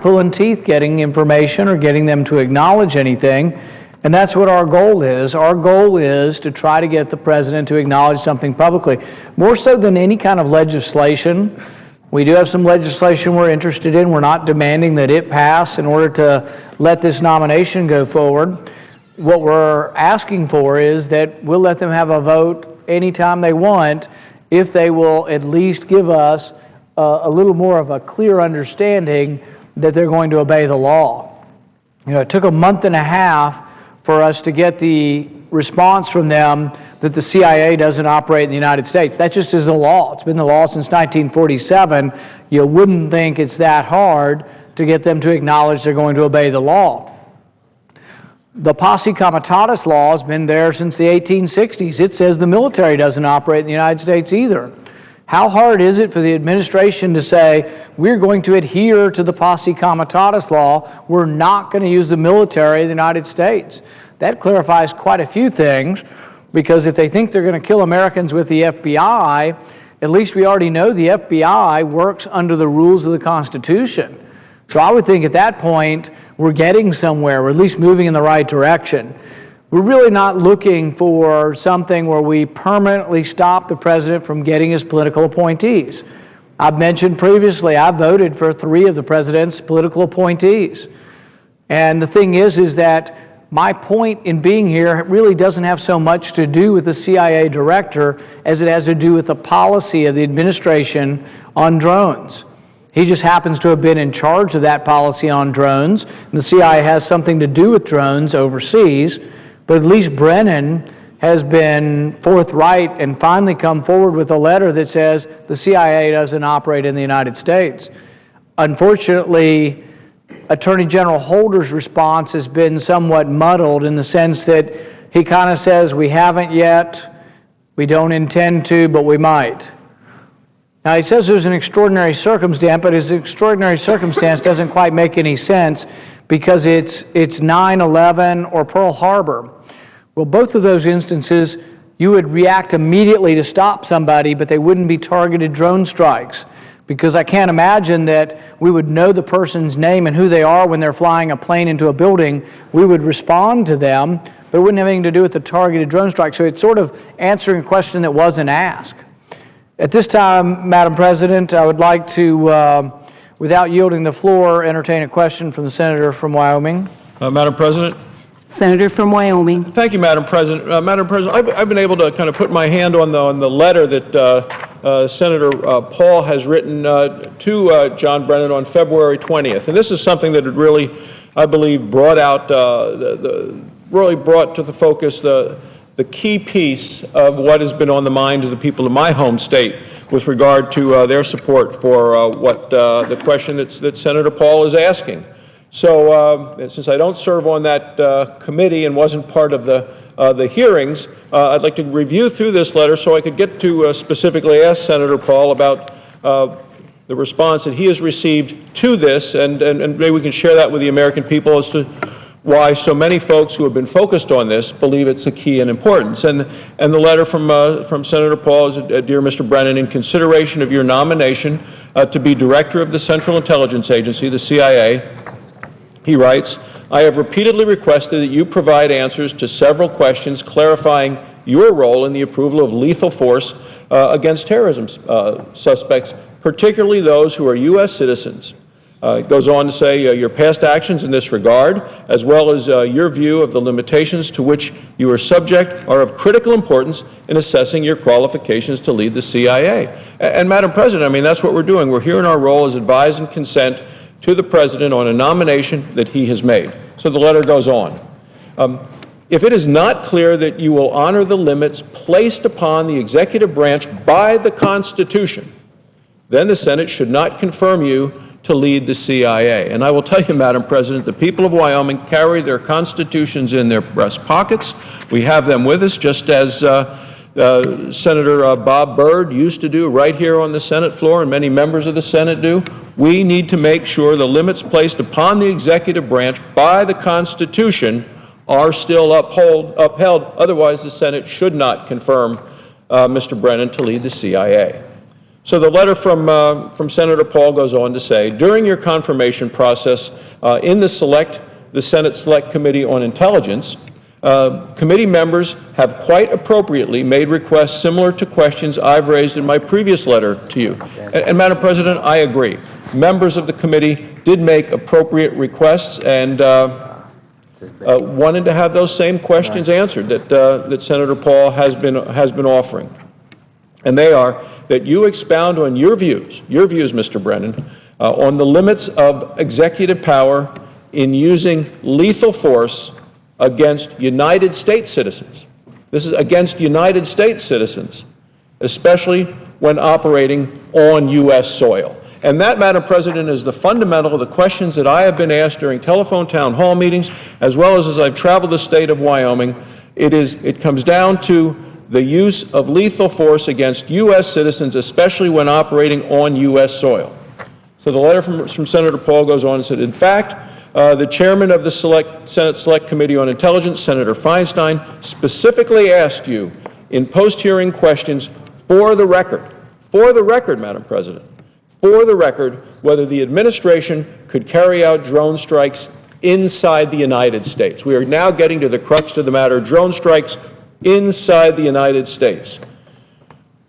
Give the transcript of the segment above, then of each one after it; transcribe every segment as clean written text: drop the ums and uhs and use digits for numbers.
pulling teeth getting information or getting them to acknowledge anything. And that's what our goal is. Our goal is to try to get the president to acknowledge something publicly. More so than any kind of legislation. We do have some legislation we're interested in. We're not demanding that it pass in order to let this nomination go forward. What we're asking for is that we'll let them have a vote anytime they want if they will at least give us a little more of a clear understanding that they're going to obey the law. You know, it took a month and a half for us to get the response from them that the CIA doesn't operate in the United States. That just is the law. It's been the law since 1947. You wouldn't think it's that hard to get them to acknowledge they're going to obey the law. The posse comitatus law has been there since the 1860s. It says the military doesn't operate in the United States either. How hard is it for the administration to say, we're going to adhere to the posse comitatus law, we're not going to use the military of the United States? That clarifies quite a few things, because if they think they're going to kill Americans with the FBI, at least we already know the FBI works under the rules of the Constitution. So I would think at that point, we're getting somewhere, we're at least moving in the right direction. We're really not looking for something where we permanently stop the president from getting his political appointees. I've mentioned previously, I voted for 3 of the president's political appointees. And the thing is that my point in being here really doesn't have so much to do with the CIA director as it has to do with the policy of the administration on drones. He just happens to have been in charge of that policy on drones. And the CIA has something to do with drones overseas. But at least Brennan has been forthright and finally come forward with a letter that says the CIA doesn't operate in the United States. Unfortunately, Attorney General Holder's response has been somewhat muddled in the sense that he kind of says, we haven't yet, we don't intend to, but we might. Now, he says there's an extraordinary circumstance, but his extraordinary circumstance doesn't quite make any sense because it's 9/11 or Pearl Harbor. Well, both of those instances, you would react immediately to stop somebody, but they wouldn't be targeted drone strikes. Because I can't imagine that we would know the person's name and who they are when they're flying a plane into a building. We would respond to them, but it wouldn't have anything to do with the targeted drone strike. So it's sort of answering a question that wasn't asked. At this time, Madam President, I would like to, without yielding the floor, entertain a question from the Senator from Wyoming. Madam President. Senator from Wyoming. Thank you, Madam President. Madam President, I've been able to kind of put my hand on the letter that Senator Paul has written to John Brennan on February 20th. And this is something that had really, I believe, brought out, really brought to the focus the key piece of what has been on the mind of the people of my home state with regard to their support for what the question that Senator Paul is asking. So since I don't serve on that committee and wasn't part of the hearings, I'd like to review through this letter so I could get to specifically ask Senator Paul about the response that he has received to this, and maybe we can share that with the American people as to why so many folks who have been focused on this believe it's a key in importance. And the letter from Senator Paul is, Dear Mr. Brennan, in consideration of your nomination to be Director of the Central Intelligence Agency, the CIA, he writes, I have repeatedly requested that you provide answers to several questions clarifying your role in the approval of lethal force against terrorism suspects, particularly those who are U.S. citizens. It goes on to say your past actions in this regard, as well as your view of the limitations to which you are subject, are of critical importance in assessing your qualifications to lead the CIA. And Madam President, I mean, that's what we're doing. We're here in our role as advise and consent to the President on a nomination that he has made. So the letter goes on. If it is not clear that you will honor the limits placed upon the executive branch by the Constitution, then the Senate should not confirm you to lead the CIA. And I will tell you, Madam President, the people of Wyoming carry their constitutions in their breast pockets. We have them with us, just as Senator Bob Byrd used to do right here on the Senate floor, and many members of the Senate do. We need to make sure the limits placed upon the executive branch by the Constitution are still upheld. Otherwise, the Senate should not confirm Mr. Brennan to lead the CIA. So the letter from Senator Paul goes on to say, during your confirmation process in the Senate Select Committee on Intelligence, committee members have quite appropriately made requests similar to questions I've raised in my previous letter to you. And Madam President, I agree. Members of the committee did make appropriate requests and wanted to have those same questions answered that Senator Paul has been offering. And they are that you expound on your views, Mr. Brennan, on the limits of executive power in using lethal force against United States citizens. This is against United States citizens, especially when operating on U.S. soil. And that, Madam President, is the fundamental of the questions that I have been asked during telephone town hall meetings, as well as I've traveled the state of Wyoming. It comes down to the use of lethal force against U.S. citizens, especially when operating on U.S. soil. So the letter from Senator Paul goes on and said, in fact, the chairman of the Senate Select Committee on Intelligence, Senator Feinstein, specifically asked you in post-hearing questions for the record, Madam President, for the record, whether the administration could carry out drone strikes inside the United States. We are now getting to the crux of the matter, drone strikes inside the United States.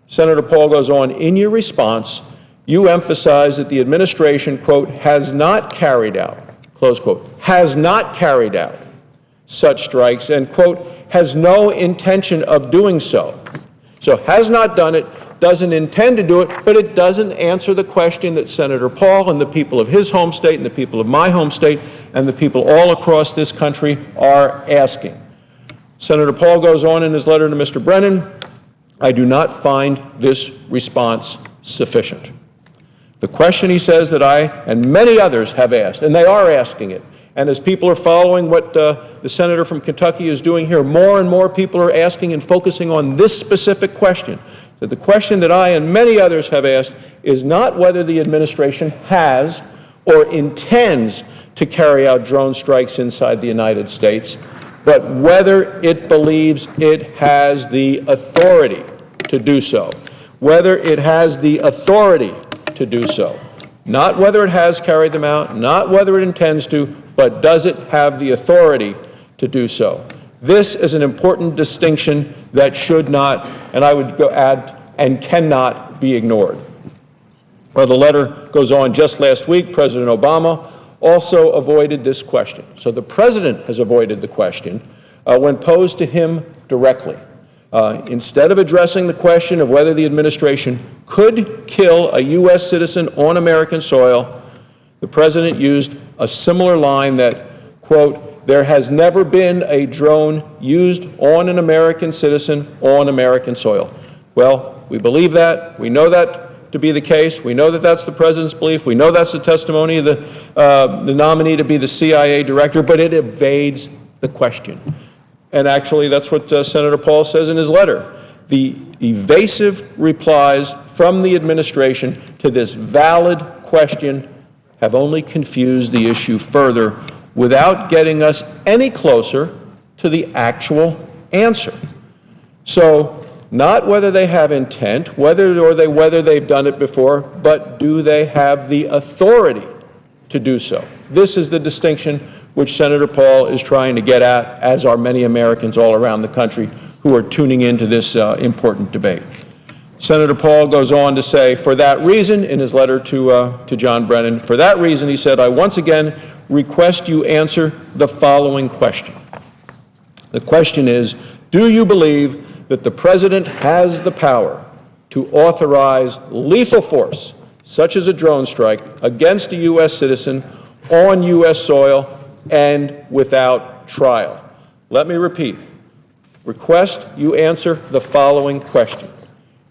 Senator Paul goes on, in your response, you emphasize that the administration, quote, has not carried out, close quote, has not carried out such strikes and, quote, has no intention of doing so. So has not done it, doesn't intend to do it, but it doesn't answer the question that Senator Paul and the people of his home state and the people of my home state and the people all across this country are asking. Senator Paul goes on in his letter to Mr. Brennan, I do not find this response sufficient. The question, he says, that I and many others have asked, and they are asking it, and as people are following what the senator from Kentucky is doing here, more and more people are asking and focusing on this specific question. That the question that I and many others have asked is not whether the administration has or intends to carry out drone strikes inside the United States, but whether it believes it has the authority to do so. Whether it has the authority to do so. Not whether it has carried them out, not whether it intends to, but does it have the authority to do so? This is an important distinction that should not, and I would go add, and cannot be ignored. Well, the letter goes on, just last week, President Obama also avoided this question. So the president has avoided the question when posed to him directly. Instead of addressing the question of whether the administration could kill a U.S. citizen on American soil, the president used a similar line that, quote, there has never been a drone used on an American citizen on American soil. Well, we believe that. We know that to be the case. We know that that's the president's belief. We know that's the testimony of the nominee to be the CIA director, but it evades the question. And actually, that's what Senator Paul says in his letter. The evasive replies from the administration to this valid question have only confused the issue further without getting us any closer to the actual answer. So, not whether they have intent, whether they've done it before, but do they have the authority to do so? This is the distinction which Senator Paul is trying to get at, as are many Americans all around the country who are tuning into this important debate. Senator Paul goes on to say, for that reason, in his letter to John Brennan, for that reason, he said, I once again request you answer the following question. The question is, do you believe that the president has the power to authorize lethal force, such as a drone strike, against a U.S. citizen on U.S. soil and without trial? Let me repeat. Request you answer the following question.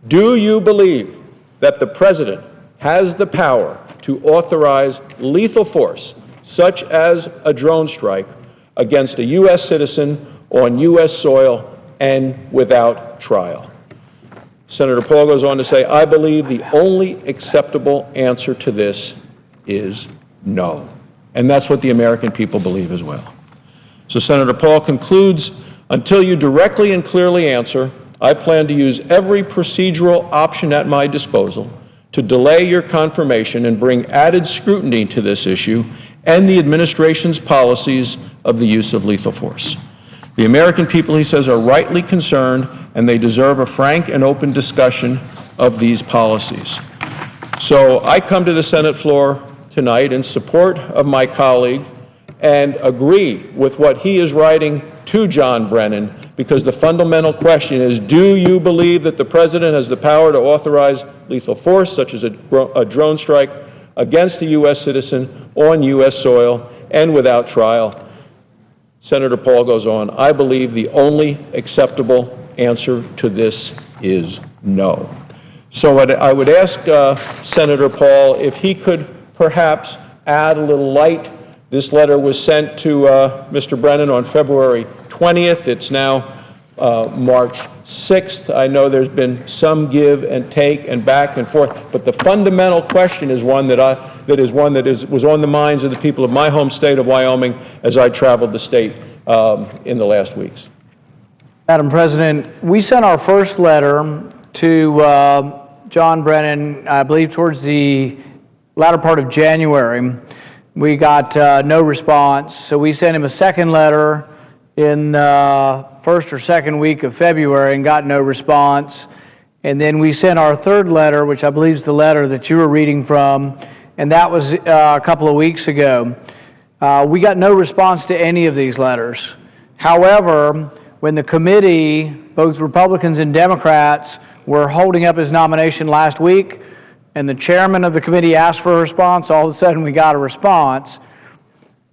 Do you believe that the president has the power to authorize lethal force, such as a drone strike, against a U.S. citizen on U.S. soil and without trial? Senator Paul goes on to say, I believe the only acceptable answer to this is no. And that's what the American people believe as well. So Senator Paul concludes, until you directly and clearly answer, I plan to use every procedural option at my disposal to delay your confirmation and bring added scrutiny to this issue and the administration's policies of the use of lethal force. The American people, he says, are rightly concerned, and they deserve a frank and open discussion of these policies. So I come to the Senate floor tonight in support of my colleague and agree with what he is writing to John Brennan, because the fundamental question is, do you believe that the President has the power to authorize lethal force, such as a drone strike, against a U.S. citizen on U.S. soil and without trial? Senator Paul goes on, I believe the only acceptable answer to this is no. So I would ask Senator Paul if he could perhaps add a little light. This letter was sent to Mr. Brennan on February 20th. It's now March 6th. I know there's been some give and take and back and forth, but the fundamental question is one that was on the minds of the people of my home state of Wyoming as I traveled the state in the last weeks. Madam President, we sent our first letter to John Brennan, I believe towards the latter part of January. We got no response, so we sent him a second letter in first or second week of February and got no response. And then we sent our third letter, which I believe is the letter that you were reading from, and that was a couple of weeks ago. We got no response to any of these letters. However, when the committee, both Republicans and Democrats, were holding up his nomination last week, and the chairman of the committee asked for a response, all of a sudden we got a response.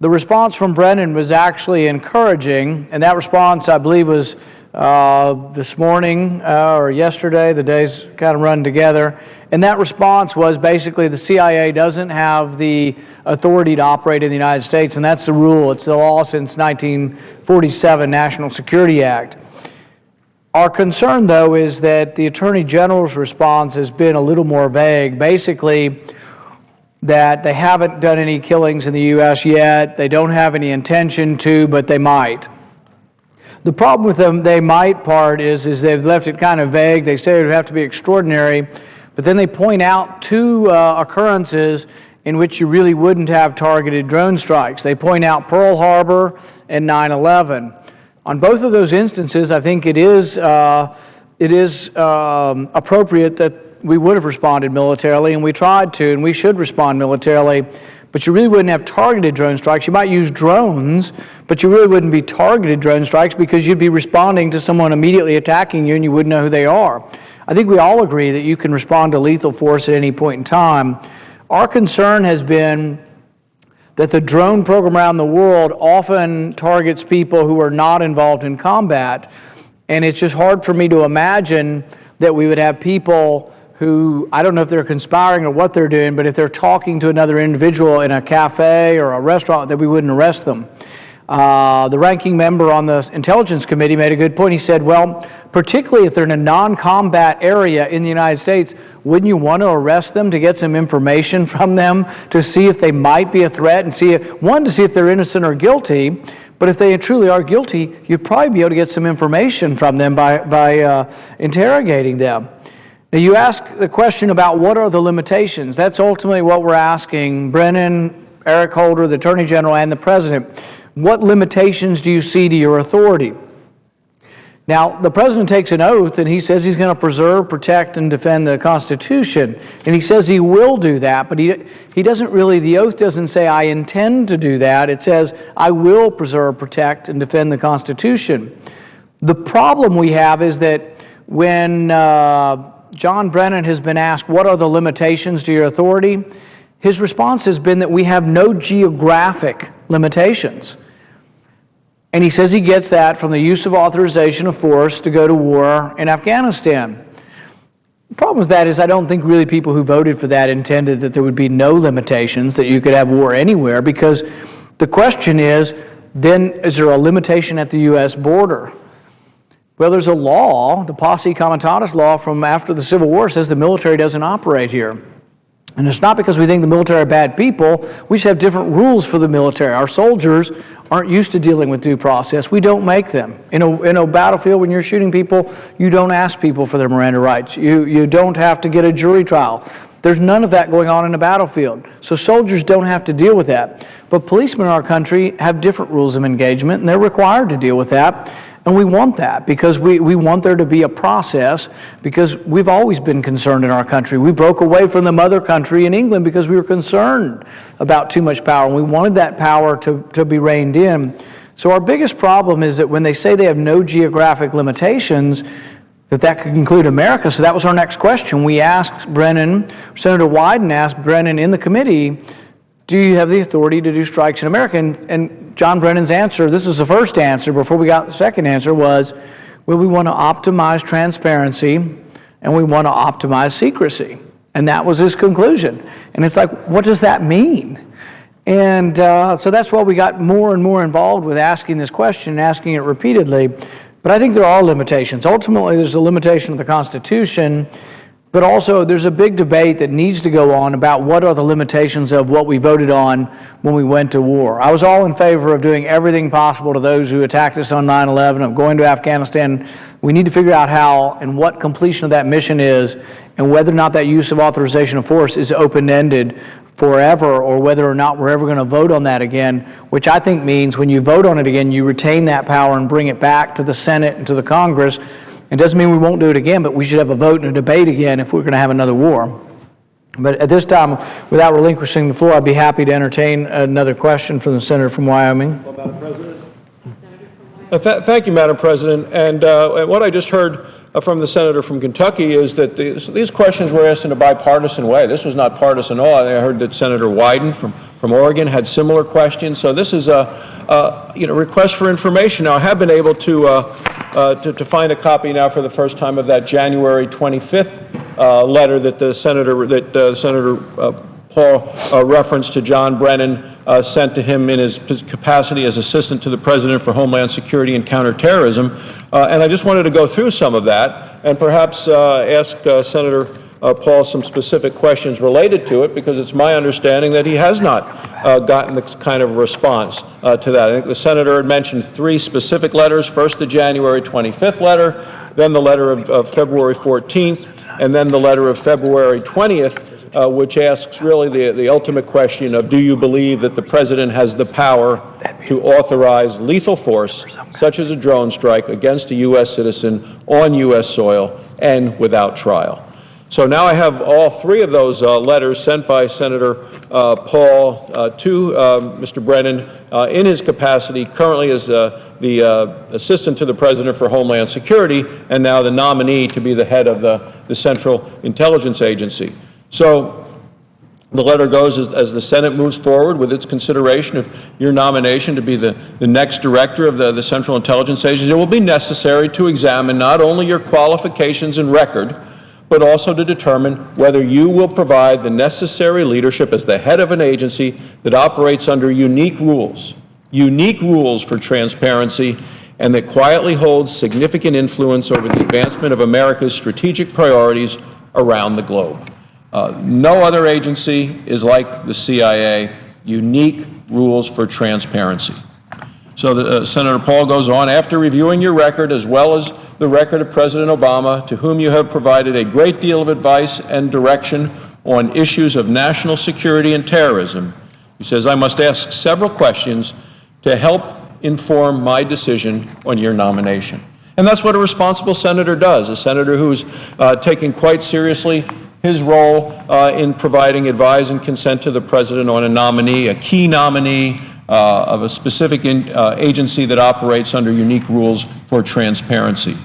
The response from Brennan was actually encouraging, and that response, I believe, was this morning or yesterday. The days kind of run together. And that response was basically the CIA doesn't have the authority to operate in the United States, and that's the rule. It's the law since 1947 National Security Act. Our concern, though, is that the Attorney General's response has been a little more vague. Basically, that they haven't done any killings in the U.S. yet, they don't have any intention to, but they might. The problem with the "they might" part is they've left it kind of vague. They say it would have to be extraordinary, but then they point out two occurrences in which you really wouldn't have targeted drone strikes. They point out Pearl Harbor and 9/11. On both of those instances, I think it is appropriate that we would have responded militarily, and we tried to, and we should respond militarily, but you really wouldn't have targeted drone strikes. You might use drones, but you really wouldn't be targeted drone strikes because you'd be responding to someone immediately attacking you and you wouldn't know who they are. I think we all agree that you can respond to lethal force at any point in time. Our concern has been that the drone program around the world often targets people who are not involved in combat, and it's just hard for me to imagine that we would have people who, I don't know if they're conspiring or what they're doing, but if they're talking to another individual in a cafe or a restaurant, that we wouldn't arrest them. The ranking member on the Intelligence Committee made a good point. He said, well, particularly if they're in a non-combat area in the United States, wouldn't you want to arrest them to get some information from them to see if they might be a threat and see if, one, to see if they're innocent or guilty, but if they truly are guilty, you'd probably be able to get some information from them by interrogating them. Now, you ask the question about what are the limitations. That's ultimately what we're asking Brennan, Eric Holder, the Attorney General, and the President. What limitations do you see to your authority? Now, the President takes an oath, and he says he's going to preserve, protect, and defend the Constitution. And he says he will do that, but he doesn't really, the oath doesn't say, I intend to do that. It says, I will preserve, protect, and defend the Constitution. The problem we have is that when John Brennan has been asked, what are the limitations to your authority? His response has been that we have no geographic limitations. And he says he gets that from the use of authorization of force to go to war in Afghanistan. The problem with that is I don't think really people who voted for that intended that there would be no limitations, that you could have war anywhere, because the question is, then is there a limitation at the U.S. border? Well, there's a law, the Posse Comitatus law from after the Civil War, says the military doesn't operate here. And it's not because we think the military are bad people. We just have different rules for the military. Our soldiers aren't used to dealing with due process. We don't make them. In a battlefield, when you're shooting people, you don't ask people for their Miranda rights. You don't have to get a jury trial. There's none of that going on in the battlefield. So soldiers don't have to deal with that. But policemen in our country have different rules of engagement, and they're required to deal with that. And we want that because we want there to be a process, because we've always been concerned in our country. We broke away from the mother country in England because we were concerned about too much power, and we wanted that power to be reined in. So our biggest problem is that when they say they have no geographic limitations, that could include America. So that was our next question. We asked Brennan, Senator Wyden asked Brennan in the committee, do you have the authority to do strikes in America? And John Brennan's answer, this is the first answer before we got the second answer, was, well, we want to optimize transparency and we want to optimize secrecy. And that was his conclusion. And it's like, what does that mean? And so that's why we got more and more involved with asking this question and asking it repeatedly. But I think there are limitations. Ultimately, there's a limitation of the Constitution, but also there's a big debate that needs to go on about what are the limitations of what we voted on when we went to war. I was all in favor of doing everything possible to those who attacked us on 9/11, of going to Afghanistan. We need to figure out how and what completion of that mission is, and whether or not that use of authorization of force is open-ended forever, or whether or not we're ever going to vote on that again, which I think means when you vote on it again, you retain that power and bring it back to the Senate and to the Congress. It doesn't mean we won't do it again, but we should have a vote and a debate again if we're going to have another war. But at this time, without relinquishing the floor, I'd be happy to entertain another question from the senator from Wyoming. Well, Madam President. Thank you, Madam President. And what I just heard from the senator from Kentucky is that these questions were asked in a bipartisan way. This was not partisan at all. I heard that Senator Wyden from Oregon had similar questions. So this is a request for information. Now, I have been able to find a copy now for the first time of that January 25th letter that Senator Paul referenced to John Brennan sent to him in his capacity as Assistant to the President for Homeland Security and Counterterrorism. And I just wanted to go through some of that and perhaps ask Senator Paul some specific questions related to it, because it's my understanding that he has not gotten the kind of response to that. I think the senator had mentioned 3 specific letters: first the January 25th letter, then the letter of February 14th, and then the letter of February 20th, which asks really the ultimate question of, do you believe that the president has the power to authorize lethal force, such as a drone strike, against a U.S. citizen on U.S. soil and without trial? So now I have all 3 of those letters sent by Senator Paul to Mr. Brennan in his capacity currently as the Assistant to the President for Homeland Security, and now the nominee to be the head of the Central Intelligence Agency. So the letter goes, as the Senate moves forward with its consideration of your nomination to be the next director of the Central Intelligence Agency, it will be necessary to examine not only your qualifications and record, but also to determine whether you will provide the necessary leadership as the head of an agency that operates under unique rules for transparency, and that quietly holds significant influence over the advancement of America's strategic priorities around the globe. No other agency is like the CIA, unique rules for transparency. So Senator Paul goes on, after reviewing your record as well as the record of President Obama, to whom you have provided a great deal of advice and direction on issues of national security and terrorism, he says, I must ask several questions to help inform my decision on your nomination. And that's what a responsible senator does, a senator who's taking quite seriously his role in providing advice and consent to the president on a nominee, a key nominee of a specific agency that operates under unique rules for transparency.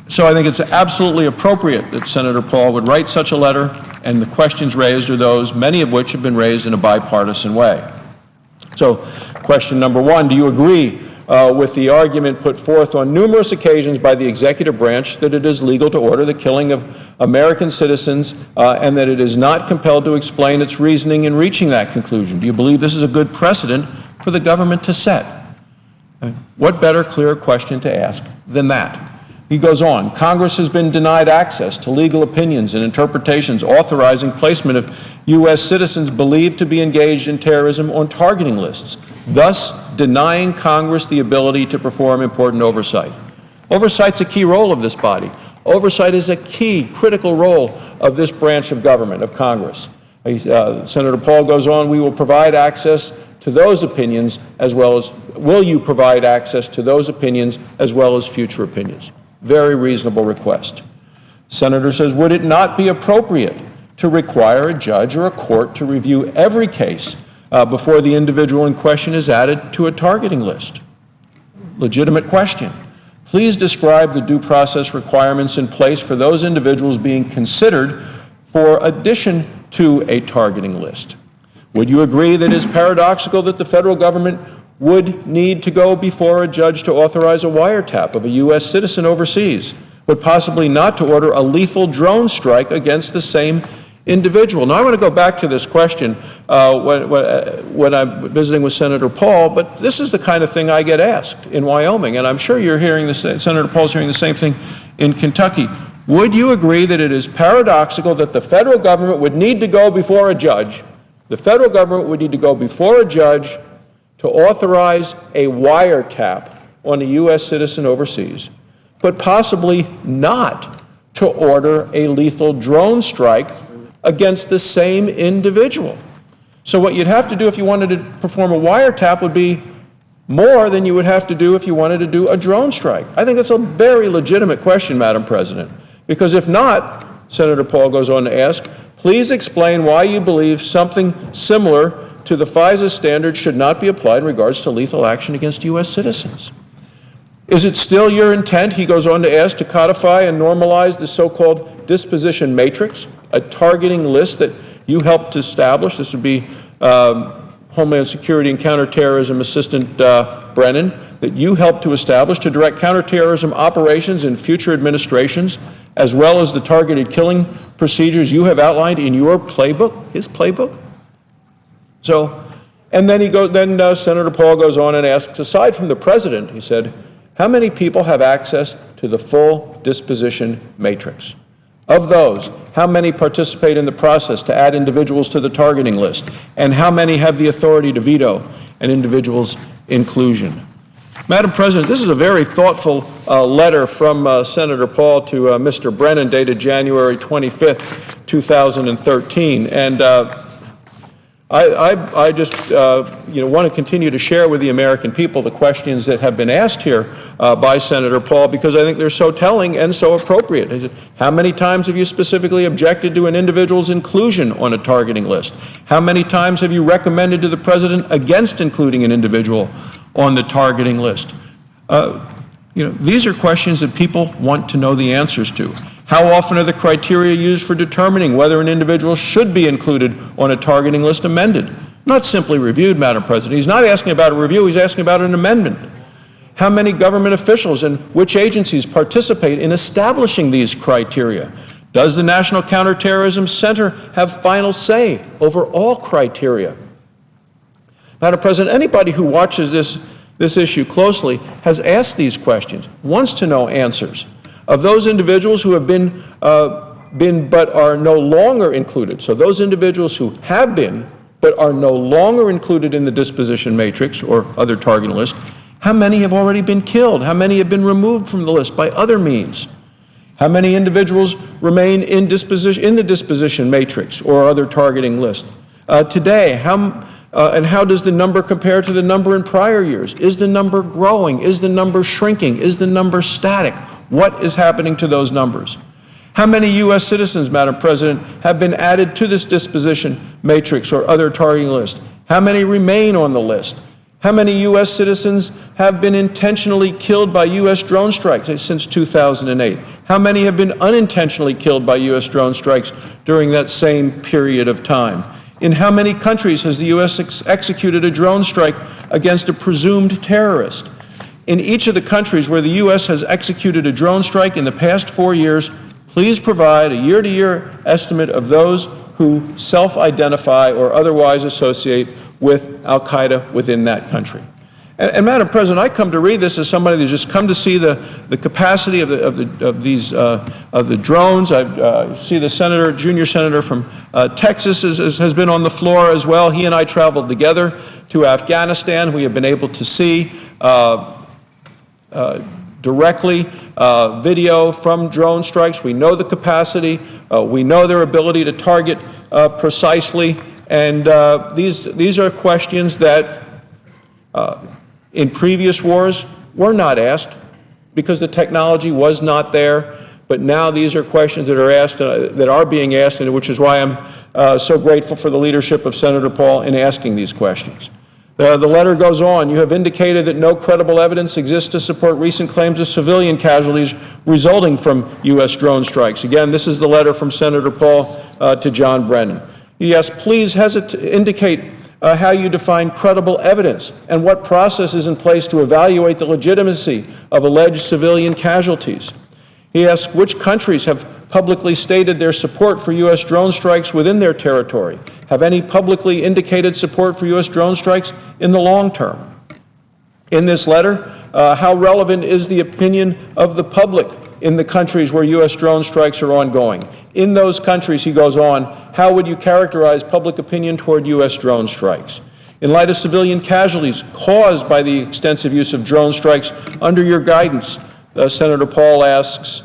So I think it's absolutely appropriate that Senator Paul would write such a letter, and the questions raised are those, many of which have been raised in a bipartisan way. So question number 1, do you agree with the argument put forth on numerous occasions by the executive branch that it is legal to order the killing of American citizens and that it is not compelled to explain its reasoning in reaching that conclusion? Do you believe this is a good precedent for the government to set? What better, clear question to ask than that? He goes on, Congress has been denied access to legal opinions and interpretations authorizing placement of U.S. citizens believed to be engaged in terrorism on targeting lists, thus denying Congress the ability to perform important oversight. Oversight's a key role of this body. Oversight is a key, critical role of this branch of government, of Congress. Senator Paul goes on, we will provide access to those opinions as well as, will you provide access to those opinions as well as future opinions? Very reasonable request. Senator says, would it not be appropriate to require a judge or a court to review every case before the individual in question is added to a targeting list? Legitimate question. Please describe the due process requirements in place for those individuals being considered for addition to a targeting list. Would you agree that it is paradoxical that the federal government would need to go before a judge to authorize a wiretap of a U.S. citizen overseas, but possibly not to order a lethal drone strike against the same individual? Now, I want to go back to this question when I'm visiting with Senator Paul, but this is the kind of thing I get asked in Wyoming, and I'm sure you're hearing the same, Senator Paul's hearing the same thing in Kentucky. Would you agree that it is paradoxical that the federal government would need to go before a judge, the federal government would need to go before a judge to authorize a wiretap on a U.S. citizen overseas, but possibly not to order a lethal drone strike against the same individual? So what you'd have to do if you wanted to perform a wiretap would be more than you would have to do if you wanted to do a drone strike. I think that's a very legitimate question, Madam President, because if not, Senator Paul goes on to ask, please explain why you believe something similar to the FISA standard should not be applied in regards to lethal action against U.S. citizens. Is it still your intent, he goes on to ask, to codify and normalize the so-called disposition matrix, a targeting list that you helped establish? This would be Homeland Security and Counterterrorism Assistant Brennan, that you helped to establish to direct counterterrorism operations in future administrations, as well as the targeted killing procedures you have outlined in your playbook, his playbook? So, and then Senator Paul goes on and asks, aside from the president, he said, how many people have access to the full disposition matrix? Of those, how many participate in the process to add individuals to the targeting list? And how many have the authority to veto an individual's inclusion? Madam President, this is a very thoughtful letter from Senator Paul to Mr. Brennan, dated January 25th, 2013. And I just want to continue to share with the American people the questions that have been asked here by Senator Paul, because I think they're so telling and so appropriate. How many times have you specifically objected to an individual's inclusion on a targeting list? How many times have you recommended to the President against including an individual on the targeting list? These are questions that people want to know the answers to. How often are the criteria used for determining whether an individual should be included on a targeting list amended? Not simply reviewed, Madam President. He's not asking about a review, he's asking about an amendment. How many government officials and which agencies participate in establishing these criteria? Does the National Counterterrorism Center have final say over all criteria? Madam President, anybody who watches this issue closely has asked these questions, wants to know answers. Of those individuals who have been but are no longer included, so those individuals who have been but are no longer included in the disposition matrix or other targeting list, how many have already been killed? How many have been removed from the list by other means? How many individuals remain in the disposition matrix or other targeting list? Today, and how does the number compare to the number in prior years? Is the number growing? Is the number shrinking? Is the number static? What is happening to those numbers? How many U.S. citizens, Madam President, have been added to this disposition matrix or other targeting list? How many remain on the list? How many U.S. citizens have been intentionally killed by U.S. drone strikes since 2008? How many have been unintentionally killed by U.S. drone strikes during that same period of time? In how many countries has the U.S. executed a drone strike against a presumed terrorist? In each of the countries where the U.S. has executed a drone strike in the past 4 years, please provide a year-to-year estimate of those who self-identify or otherwise associate with al-Qaeda within that country. And Madam President, I come to read this as somebody who's just come to see the capacity of the drones. I see the junior senator from Texas has been on the floor as well. He and I traveled together to Afghanistan. We have been able to see directly video from drone strikes. We know the capacity. We know their ability to target precisely. And these are questions that in previous wars were not asked because the technology was not there. But now these are questions that are asked, that are being asked, and which is why I'm so grateful for the leadership of Senator Paul in asking these questions. The letter goes on. You have indicated that no credible evidence exists to support recent claims of civilian casualties resulting from U.S. drone strikes. Again, this is the letter from Senator Paul to John Brennan. Yes, please indicate how you define credible evidence and what process is in place to evaluate the legitimacy of alleged civilian casualties. He asks which countries have publicly stated their support for U.S. drone strikes within their territory. Have any publicly indicated support for U.S. drone strikes in the long term? In this letter, how relevant is the opinion of the public in the countries where U.S. drone strikes are ongoing? In those countries, he goes on, how would you characterize public opinion toward U.S. drone strikes? In light of civilian casualties caused by the extensive use of drone strikes under your guidance, Senator Paul asks,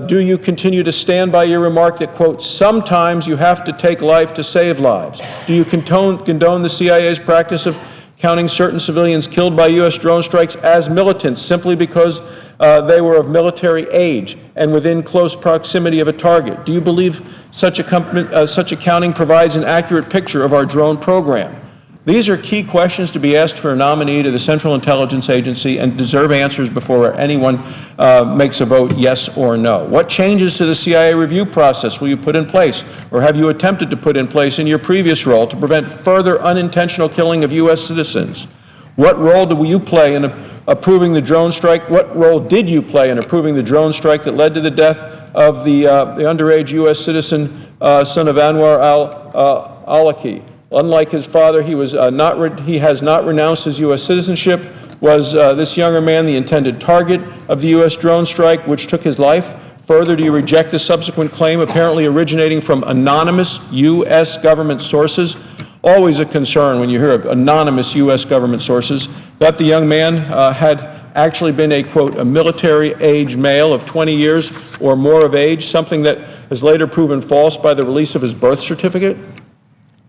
do you continue to stand by your remark that, quote, sometimes you have to take life to save lives? Do you condone the CIA's practice of counting certain civilians killed by U.S. drone strikes as militants simply because they were of military age and within close proximity of a target? Do you believe such accounting provides an accurate picture of our drone program? These are key questions to be asked for a nominee to the Central Intelligence Agency and deserve answers before anyone makes a vote yes or no. What changes to the CIA review process will you put in place, or have you attempted to put in place in your previous role to prevent further unintentional killing of U.S. citizens? What role do you play in approving the drone strike? What role did you play in approving the drone strike that led to the death of the underage U.S. citizen, son of Anwar al-Awlaki? Unlike his father, he has not renounced his U.S. citizenship. Was this younger man the intended target of the U.S. drone strike, which took his life? Further, do you reject the subsequent claim, apparently originating from anonymous U.S. government sources? Always a concern when you hear of anonymous U.S. government sources, that the young man had actually been a, quote, a military-age male of 20 years or more of age, something that has later proven false by the release of his birth certificate.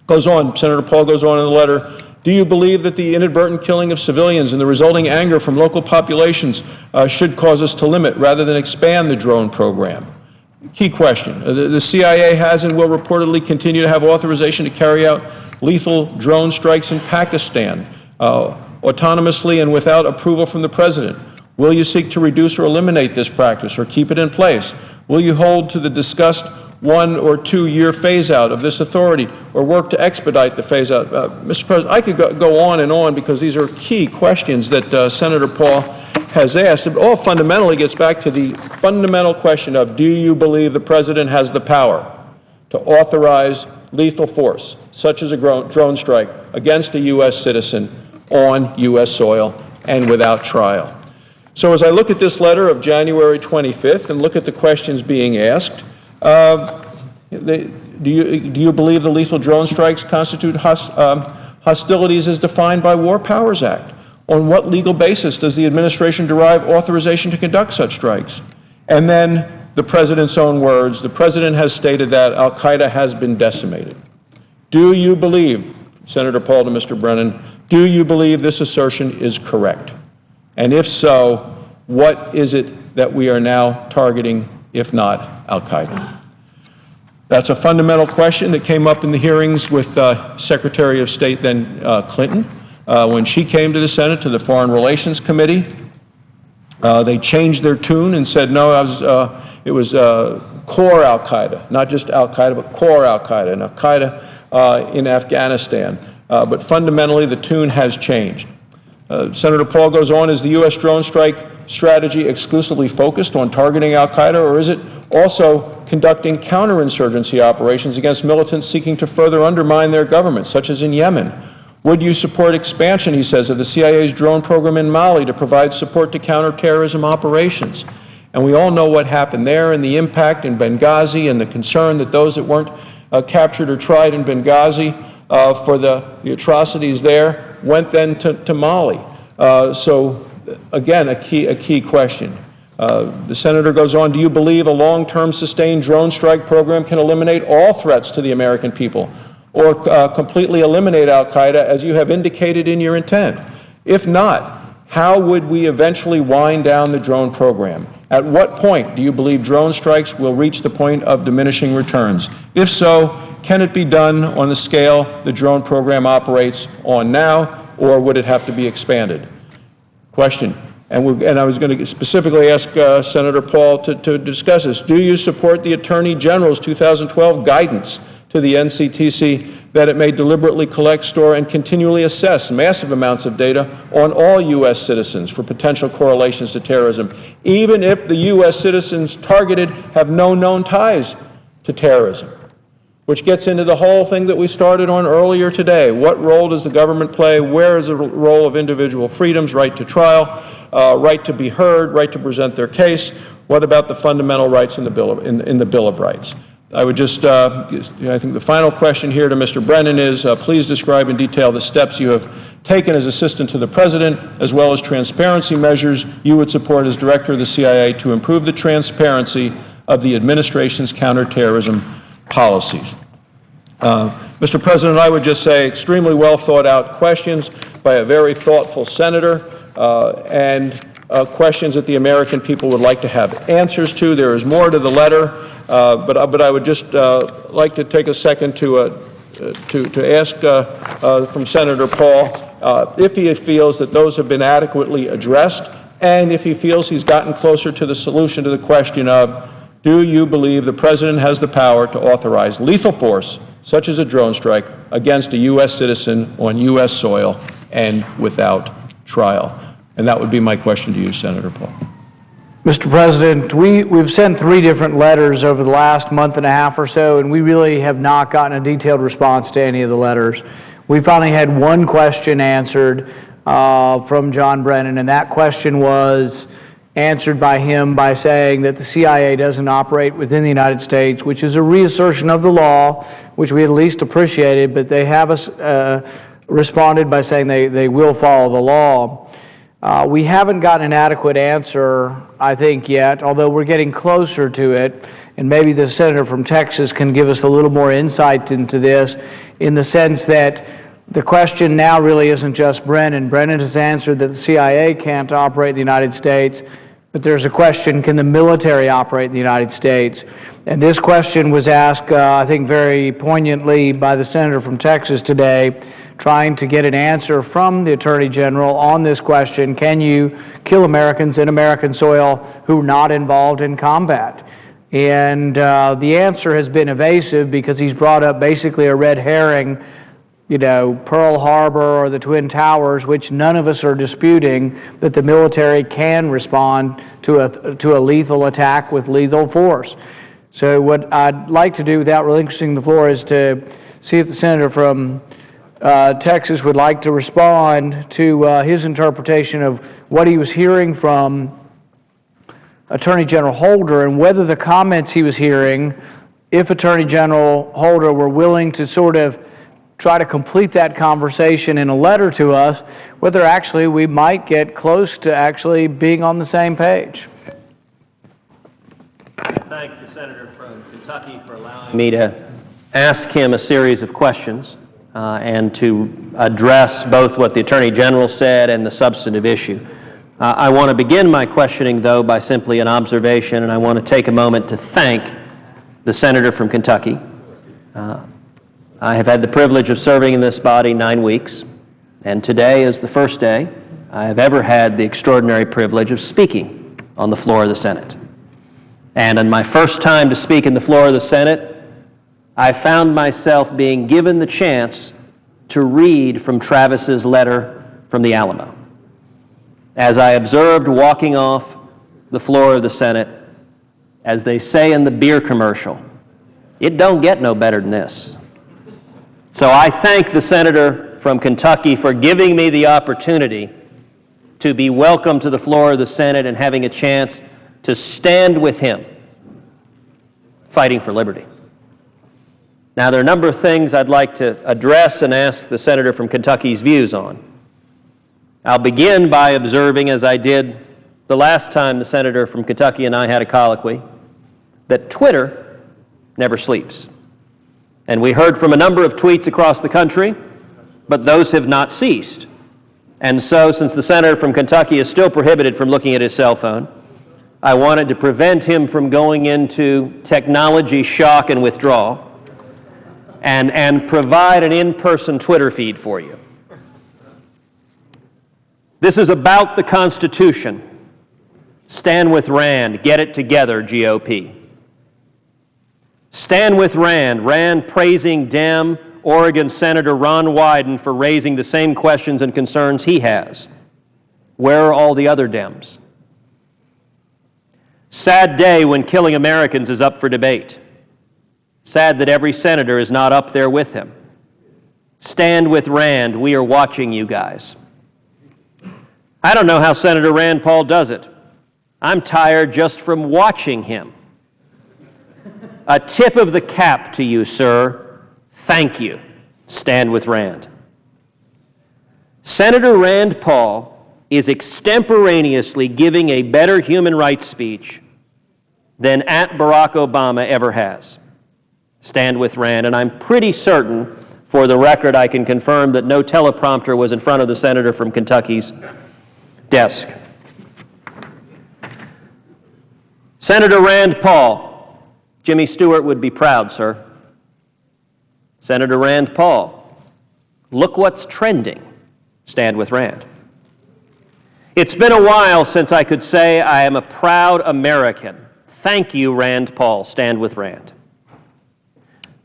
Goes on, Senator Paul goes on in the letter, do you believe that the inadvertent killing of civilians and the resulting anger from local populations should cause us to limit rather than expand the drone program? Key question. The CIA has and will reportedly continue to have authorization to carry out lethal drone strikes in Pakistan, autonomously and without approval from the President. Will you seek to reduce or eliminate this practice or keep it in place? Will you hold to the discussed 1 or 2 year phase-out of this authority, or work to expedite the phase-out? Mr. President, I could go on and on because these are key questions that Senator Paul has asked. It all fundamentally gets back to the fundamental question of, do you believe the President has the power to authorize lethal force, such as a drone strike, against a U.S. citizen on U.S. soil and without trial? So as I look at this letter of January 25th and look at the questions being asked, do you believe the lethal drone strikes constitute hostilities as defined by War Powers Act? On what legal basis does the administration derive authorization to conduct such strikes? And then the President's own words, the President has stated that al-Qaeda has been decimated. Do you believe, Senator Paul to Mr. Brennan, do you believe this assertion is correct? And if so, what is it that we are now targeting, if not al-Qaeda? That's a fundamental question that came up in the hearings with Secretary of State then Clinton. When she came to the Senate, to the Foreign Relations Committee, they changed their tune and said, no, it was core al-Qaeda, not just al-Qaeda, but core al-Qaeda, and al-Qaeda in Afghanistan. But fundamentally, the tune has changed. Senator Paul goes on, is the U.S. drone strike strategy exclusively focused on targeting al-Qaeda, or is it also conducting counterinsurgency operations against militants seeking to further undermine their government, such as in Yemen? Would you support expansion, he says, of the CIA's drone program in Mali to provide support to counterterrorism operations? And we all know what happened there and the impact in Benghazi and the concern that those that weren't captured or tried in Benghazi for the atrocities there went then to Mali. So again, a key question. The senator goes on, do you believe a long-term sustained drone strike program can eliminate all threats to the American people or completely eliminate al-Qaeda as you have indicated in your intent? If not, how would we eventually wind down the drone program? At what point do you believe drone strikes will reach the point of diminishing returns? If so, can it be done on the scale the drone program operates on now, or would it have to be expanded? Question. And I was going to specifically ask Senator Paul to discuss this. Do you support the Attorney General's 2012 guidance to the NCTC that it may deliberately collect, store, and continually assess massive amounts of data on all U.S. citizens for potential correlations to terrorism, even if the U.S. citizens targeted have no known ties to terrorism? Which gets into the whole thing that we started on earlier today. What role does the government play? Where is the role of individual freedoms, right to trial, right to be heard, right to present their case? What about the fundamental rights in the Bill of Rights? I would just, I think the final question here to Mr. Brennan is, please describe in detail the steps you have taken as assistant to the President, as well as transparency measures you would support as Director of the CIA to improve the transparency of the administration's counterterrorism policies. Mr. President, I would just say extremely well thought out questions by a very thoughtful senator and questions that the American people would like to have answers to. There is more to the letter, but I would just like to take a second to ask from Senator Paul if he feels that those have been adequately addressed, and if he feels he's gotten closer to the solution to the question of, do you believe the President has the power to authorize lethal force, such as a drone strike, against a U.S. citizen on U.S. soil and without trial? And that would be my question to you, Senator Paul. Mr. President, we've sent 3 different letters over the last month and a half or so, and we really have not gotten a detailed response to any of the letters. We finally had one question answered from John Brennan, and that question was answered by him by saying that the CIA doesn't operate within the United States, which is a reassertion of the law, which we at least appreciated, but they have responded by saying they will follow the law. We haven't gotten an adequate answer, I think, yet, although we're getting closer to it, and maybe the senator from Texas can give us a little more insight into this, in the sense that the question now really isn't just Brennan. Brennan has answered that the CIA can't operate in the United States, but there's a question, can the military operate in the United States? And this question was asked, I think, very poignantly by the senator from Texas today, trying to get an answer from the Attorney General on this question, can you kill Americans in American soil who are not involved in combat? And the answer has been evasive because he's brought up basically a red herring, you know, Pearl Harbor or the Twin Towers, which none of us are disputing that the military can respond to a lethal attack with lethal force. So what I'd like to do without relinquishing the floor is to see if the senator from Texas would like to respond to his interpretation of what he was hearing from Attorney General Holder, and whether the comments he was hearing, if Attorney General Holder were willing to sort of try to complete that conversation in a letter to us, whether actually we might get close to actually being on the same page. I thank the senator from Kentucky for allowing me to ask him a series of questions and to address both what the Attorney General said and the substantive issue. I want to begin my questioning, though, by simply an observation, and I want to take a moment to thank the senator from Kentucky. I have had the privilege of serving in this body 9 weeks, and today is the first day I have ever had the extraordinary privilege of speaking on the floor of the Senate. And in my first time to speak in the floor of the Senate, I found myself being given the chance to read from Travis's letter from the Alamo. As I observed walking off the floor of the Senate, as they say in the beer commercial, it don't get no better than this. So I thank the senator from Kentucky for giving me the opportunity to be welcomed to the floor of the Senate and having a chance to stand with him fighting for liberty. Now, there are a number of things I'd like to address and ask the senator from Kentucky's views on. I'll begin by observing, as I did the last time the senator from Kentucky and I had a colloquy, that Twitter never sleeps. And we heard from a number of tweets across the country, but those have not ceased. And so, since the senator from Kentucky is still prohibited from looking at his cell phone, I wanted to prevent him from going into technology shock and withdrawal and provide an in-person Twitter feed for you. This is about the Constitution. Stand with Rand. Get it together, GOP. Stand with Rand. Rand praising Dem Oregon Senator Ron Wyden for raising the same questions and concerns he has. Where are all the other Dems? Sad day when killing Americans is up for debate. Sad that every senator is not up there with him. Stand with Rand. We are watching you guys. I don't know how Senator Rand Paul does it. I'm tired just from watching him. A tip of the cap to you, sir. Thank you. Stand with Rand. Senator Rand Paul is extemporaneously giving a better human rights speech than Barack Obama ever has. Stand with Rand. And I'm pretty certain, for the record, I can confirm that no teleprompter was in front of the senator from Kentucky's desk. Senator Rand Paul, Jimmy Stewart would be proud, sir. Senator Rand Paul, look what's trending. Stand with Rand. It's been a while since I could say I am a proud American. Thank you, Rand Paul. Stand with Rand.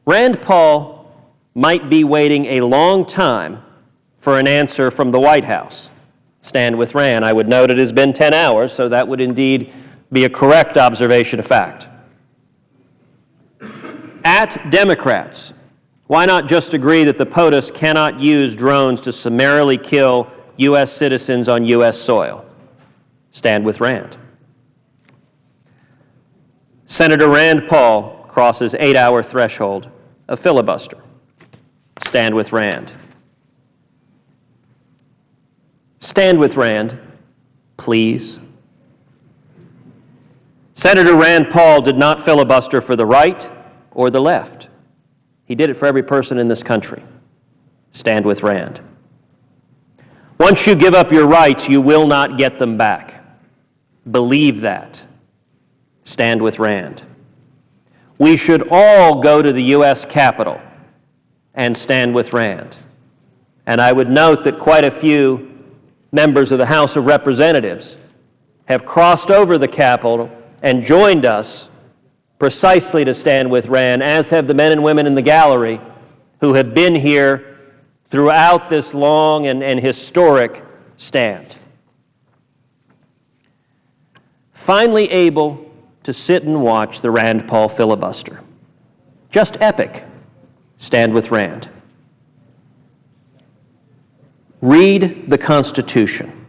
Rand Paul might be waiting a long time for an answer from the White House. Stand with Rand. I would note it has been 10 hours, so that would indeed be a correct observation of fact. At Democrats, why not just agree that the POTUS cannot use drones to summarily kill U.S. citizens on U.S. soil? Stand with Rand. Senator Rand Paul crosses 8-hour threshold of filibuster. Stand with Rand. Stand with Rand, please. Senator Rand Paul did not filibuster for the right or the left. He did it for every person in this country. Stand with Rand. Once you give up your rights, you will not get them back. Believe that. Stand with Rand. We should all go to the U.S. Capitol and stand with Rand. And I would note that quite a few members of the House of Representatives have crossed over the Capitol and joined us precisely to stand with Rand, as have the men and women in the gallery who have been here throughout this long and historic stand. Finally able to sit and watch the Rand Paul filibuster. Just epic. Stand with Rand. Read the Constitution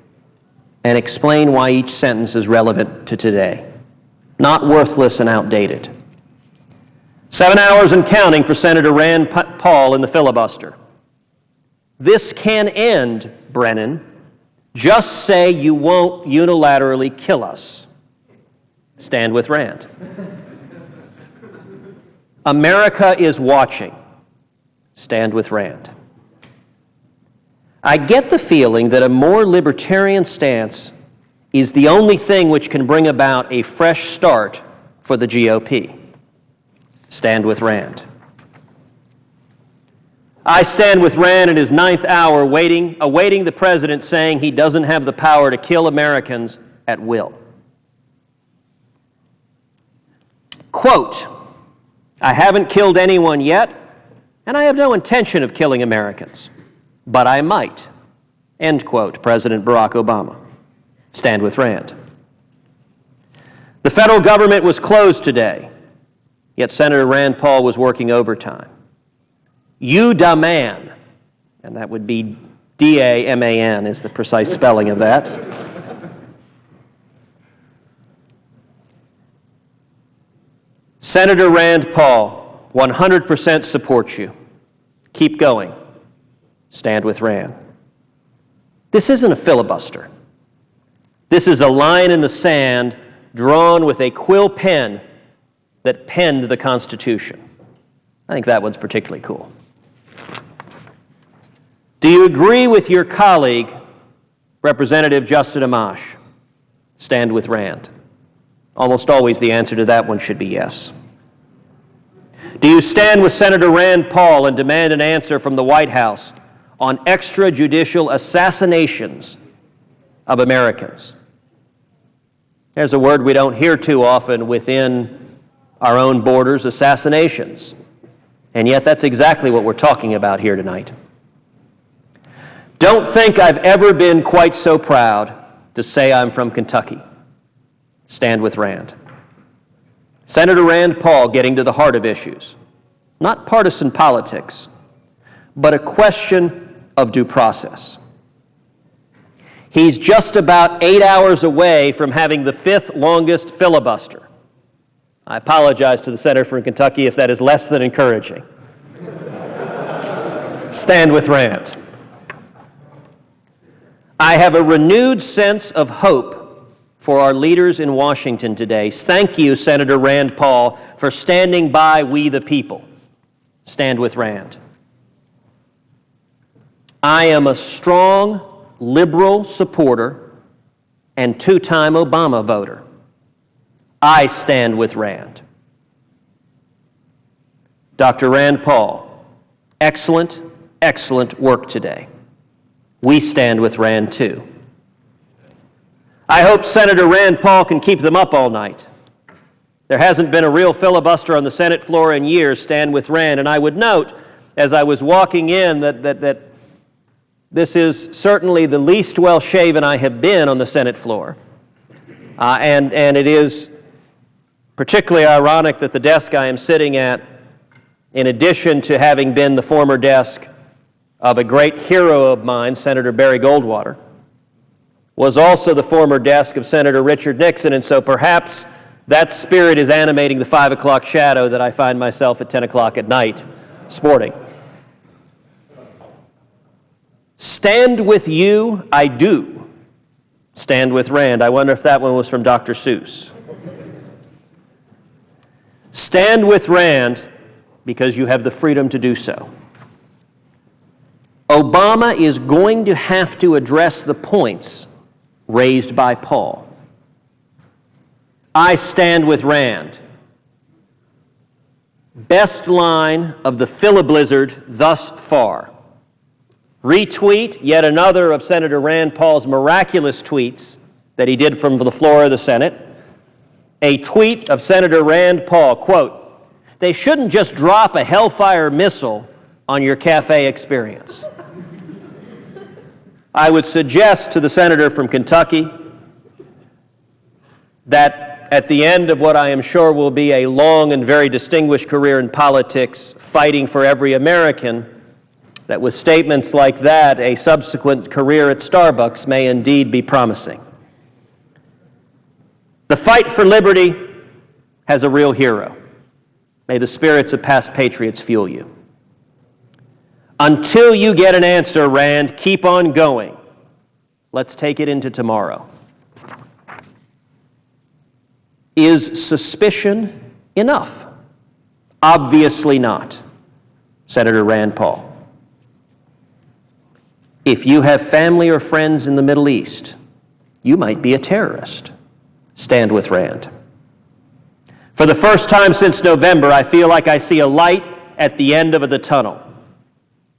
and explain why each sentence is relevant to today. Not worthless and outdated. 7 hours and counting for Senator Rand Paul in the filibuster. This can end, Brennan. Just say you won't unilaterally kill us. Stand with Rand. America is watching. Stand with Rand. I get the feeling that a more libertarian stance is the only thing which can bring about a fresh start for the GOP. Stand with Rand. I stand with Rand in his 9th hour, awaiting the president saying he doesn't have the power to kill Americans at will. Quote, I haven't killed anyone yet, and I have no intention of killing Americans, but I might. End quote, President Barack Obama. Stand with Rand. The federal government was closed today, yet Senator Rand Paul was working overtime. You demand, and that would be D-A-M-A-N is the precise spelling of that. Senator Rand Paul, 100% supports you. Keep going. Stand with Rand. This isn't a filibuster. This is a line in the sand drawn with a quill pen that penned the Constitution. I think that one's particularly cool. Do you agree with your colleague, Representative Justin Amash? Stand with Rand. Almost always the answer to that one should be yes. Do you stand with Senator Rand Paul and demand an answer from the White House on extrajudicial assassinations of Americans? There's a word we don't hear too often within our own borders, assassinations. And yet that's exactly what we're talking about here tonight. Don't think I've ever been quite so proud to say I'm from Kentucky. Stand with Rand. Senator Rand Paul getting to the heart of issues. Not partisan politics, but a question of due process. He's just about 8 hours away from having the 5th longest filibuster. I apologize to the senator from Kentucky if that is less than encouraging. Stand with Rand. I have a renewed sense of hope for our leaders in Washington today. Thank you, Senator Rand Paul, for standing by we the people. Stand with Rand. I am a strong liberal supporter and two-time Obama voter. I stand with Rand. Dr. Rand Paul, excellent, excellent work today. We stand with Rand too. I hope Senator Rand Paul can keep them up all night. There hasn't been a real filibuster on the Senate floor in years. Stand with Rand. And I would note, as I was walking in, that this is certainly the least well-shaven I have been on the Senate floor. And it is particularly ironic that the desk I am sitting at, in addition to having been the former desk of a great hero of mine, Senator Barry Goldwater, was also the former desk of Senator Richard Nixon, and so perhaps that spirit is animating the 5 o'clock shadow that I find myself at 10 o'clock at night sporting. Stand with you, I do. Stand with Rand. I wonder if that one was from Dr. Seuss. Stand with Rand because you have the freedom to do so. Obama is going to have to address the points raised by Paul. I stand with Rand. Best line of the filiblizzard thus far. Retweet yet another of Senator Rand Paul's miraculous tweets that he did from the floor of the Senate. A tweet of Senator Rand Paul, quote, "They shouldn't just drop a Hellfire missile on your cafe experience." I would suggest to the senator from Kentucky that at the end of what I am sure will be a long and very distinguished career in politics, fighting for every American, that with statements like that, a subsequent career at Starbucks may indeed be promising. The fight for liberty has a real hero. May the spirits of past patriots fuel you. Until you get an answer, Rand, keep on going. Let's take it into tomorrow. Is suspicion enough? Obviously not. Senator Rand Paul. If you have family or friends in the Middle East, you might be a terrorist. Stand with Rand. For the first time since November, I feel like I see a light at the end of the tunnel.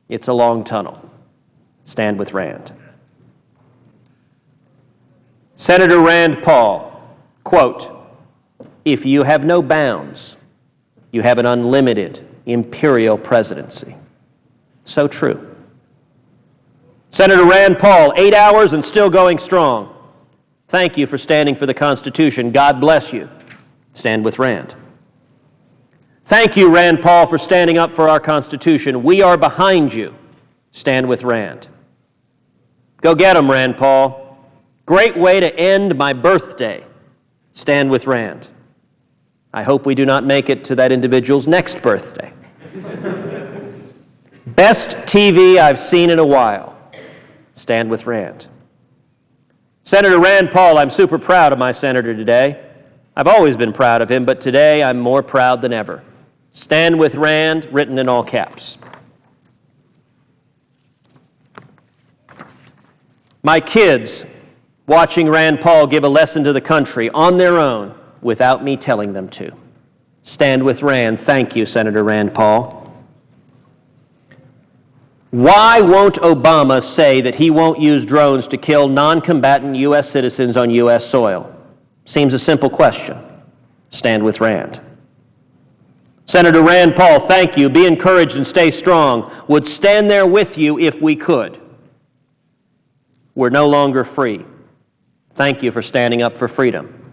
It's a long tunnel. Stand with Rand. Senator Rand Paul, quote, "If you have no bounds, you have an unlimited imperial presidency." So true. Senator Rand Paul, 8 hours and still going strong. Thank you for standing for the Constitution. God bless you. Stand with Rand. Thank you, Rand Paul, for standing up for our Constitution. We are behind you. Stand with Rand. Go get him, Rand Paul. Great way to end my birthday. Stand with Rand. I hope we do not make it to that individual's next birthday. Best TV I've seen in a while. Stand with Rand. Senator Rand Paul, I'm super proud of my senator today. I've always been proud of him, but today I'm more proud than ever. Stand with Rand, written in all caps. My kids watching Rand Paul give a lesson to the country on their own without me telling them to. Stand with Rand. Thank you, Senator Rand Paul. Why won't Obama say that he won't use drones to kill non-combatant U.S. citizens on U.S. soil? Seems a simple question. Stand with Rand. Senator Rand Paul, thank you. Be encouraged and stay strong. Would stand there with you if we could. We're no longer free. Thank you for standing up for freedom.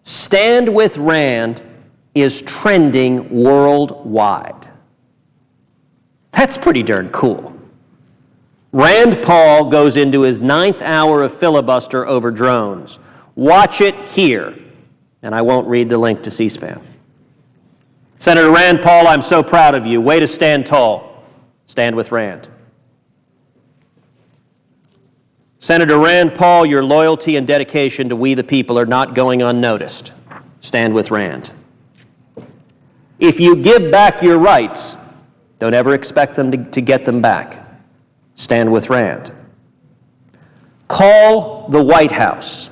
Stand with Rand is trending worldwide. That's pretty darn cool. Rand Paul goes into his 9th hour of filibuster over drones. Watch it here, and I won't read the link to C-SPAN. Senator Rand Paul, I'm so proud of you. Way to stand tall. Stand with Rand. Senator Rand Paul, your loyalty and dedication to we the people are not going unnoticed. Stand with Rand. If you give back your rights, don't ever expect them to get them back. Stand with Rand. Call the White House,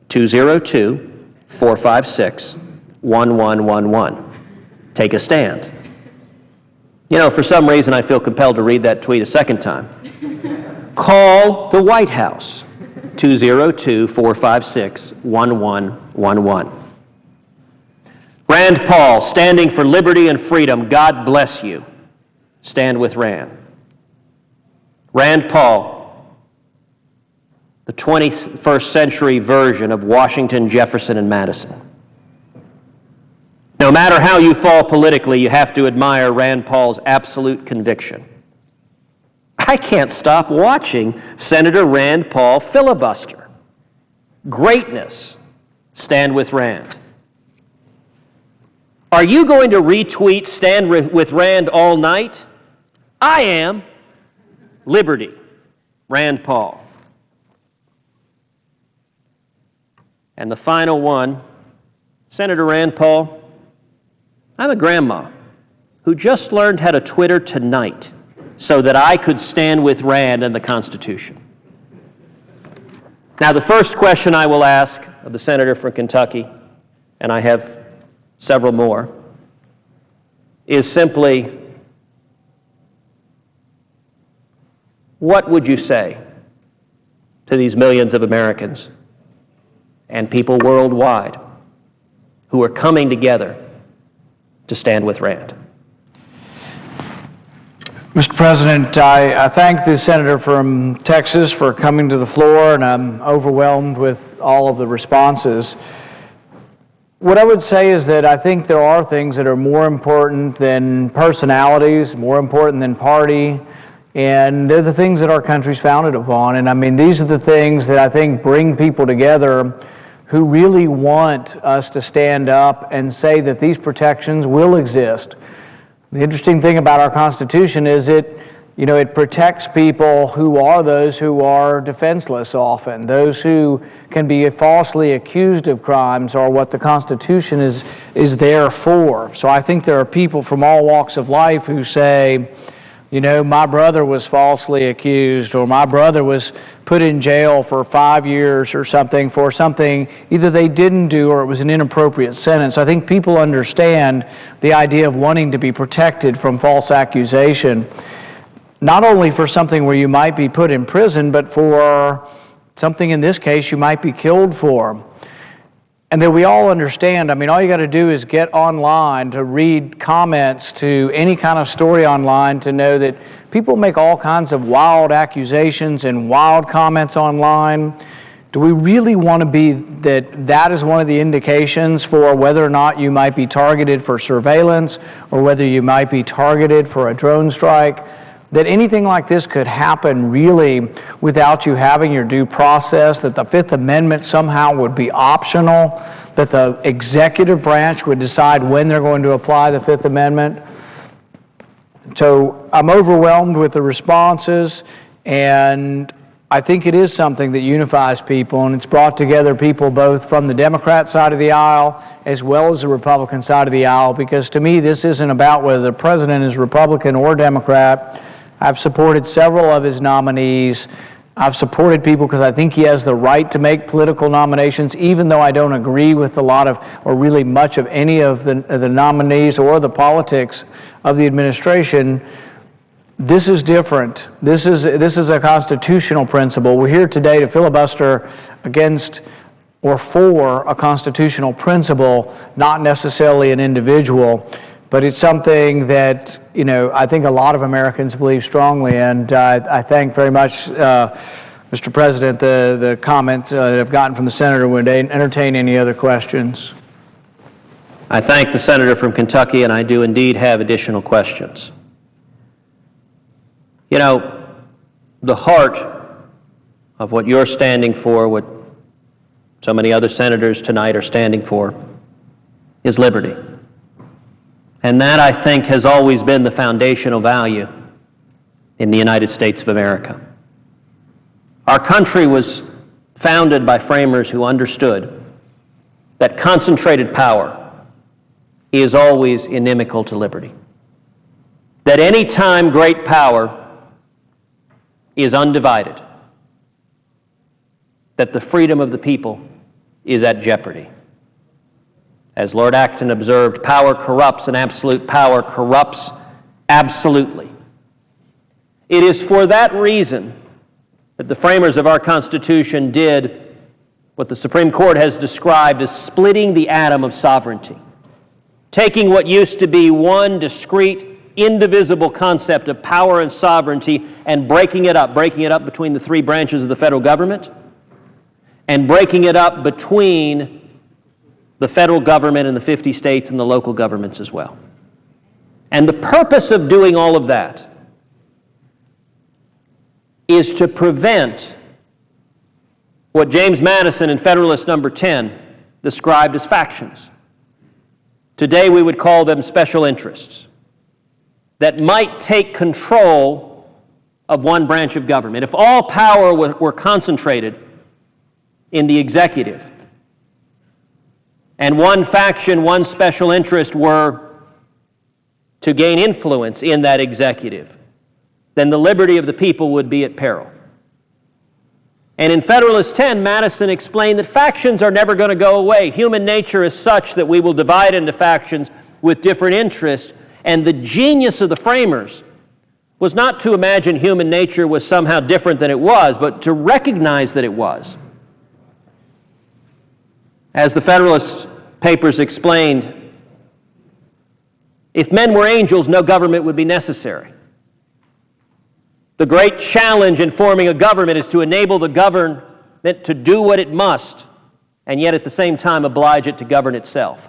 202-456-1111. Take a stand. You know, for some reason I feel compelled to read that tweet a second time. Call the White House, 202-456-1111. Rand Paul, standing for liberty and freedom, God bless you. Stand with Rand. Rand Paul, the 21st century version of Washington, Jefferson, and Madison. No matter how you fall politically, you have to admire Rand Paul's absolute conviction. I can't stop watching Senator Rand Paul filibuster. Greatness. Stand with Rand. Are you going to retweet Stand with Rand all night? I am. Liberty. Rand Paul. And the final one, Senator Rand Paul, I'm a grandma who just learned how to Twitter tonight so that I could stand with Rand and the Constitution. Now, the first question I will ask of the senator from Kentucky, and I have several more, is simply, what would you say to these millions of Americans and people worldwide who are coming together to stand with Rand? Mr. President, I thank the senator from Texas for coming to the floor, and I'm overwhelmed with all of the responses. What I would say is that I think there are things that are more important than personalities, more important than party, and they're the things that our country's founded upon. And I mean, these are the things that I think bring people together who really want us to stand up and say that these protections will exist. The interesting thing about our Constitution is it protects people who are those who are defenseless often. Those who can be falsely accused of crimes are what the Constitution is there for. So I think there are people from all walks of life who say, my brother was falsely accused, or my brother was put in jail for 5 years or something for something either they didn't do or it was an inappropriate sentence. I think people understand the idea of wanting to be protected from false accusation, not only for something where you might be put in prison, but for something in this case you might be killed for. And that we all understand, all you got to do is get online to read comments to any kind of story online to know that people make all kinds of wild accusations and wild comments online. Do we really want to be that is one of the indications for whether or not you might be targeted for surveillance or whether you might be targeted for a drone strike? That anything like this could happen really without you having your due process, that the Fifth Amendment somehow would be optional, that the executive branch would decide when they're going to apply the Fifth Amendment. So I'm overwhelmed with the responses, and I think it is something that unifies people, and it's brought together people both from the Democrat side of the aisle as well as the Republican side of the aisle, because to me this isn't about whether the president is Republican or Democrat. I've supported several of his nominees. I've supported people because I think he has the right to make political nominations, even though I don't agree with a lot of, or really much of any of the nominees or the politics of the administration. This is different. This is a constitutional principle. We're here today to filibuster against or for a constitutional principle, not necessarily an individual. But it's something that, I think a lot of Americans believe strongly, and I thank very much, Mr. President, the comment that I've gotten from the senator. Would they entertain any other questions? I thank the senator from Kentucky, and I do indeed have additional questions. The heart of what you're standing for, what so many other senators tonight are standing for, is liberty. And that, I think, has always been the foundational value in the United States of America. Our country was founded by framers who understood that concentrated power is always inimical to liberty. That any time great power is undivided, that the freedom of the people is at jeopardy. As Lord Acton observed, power corrupts, and absolute power corrupts absolutely. It is for that reason that the framers of our Constitution did what the Supreme Court has described as splitting the atom of sovereignty, taking what used to be one discrete, indivisible concept of power and sovereignty and breaking it up between the three branches of the federal government and breaking it up between the federal government and the 50 states and the local governments as well. And the purpose of doing all of that is to prevent what James Madison in Federalist Number 10 described as factions. Today we would call them special interests that might take control of one branch of government. If all power were concentrated in the executive, and one faction, one special interest were to gain influence in that executive, then the liberty of the people would be at peril. And in Federalist 10, Madison explained that factions are never going to go away. Human nature is such that we will divide into factions with different interests, and the genius of the framers was not to imagine human nature was somehow different than it was, but to recognize that it was. As the Federalist Papers explained, if men were angels, no government would be necessary. The great challenge in forming a government is to enable the government to do what it must, and yet at the same time oblige it to govern itself.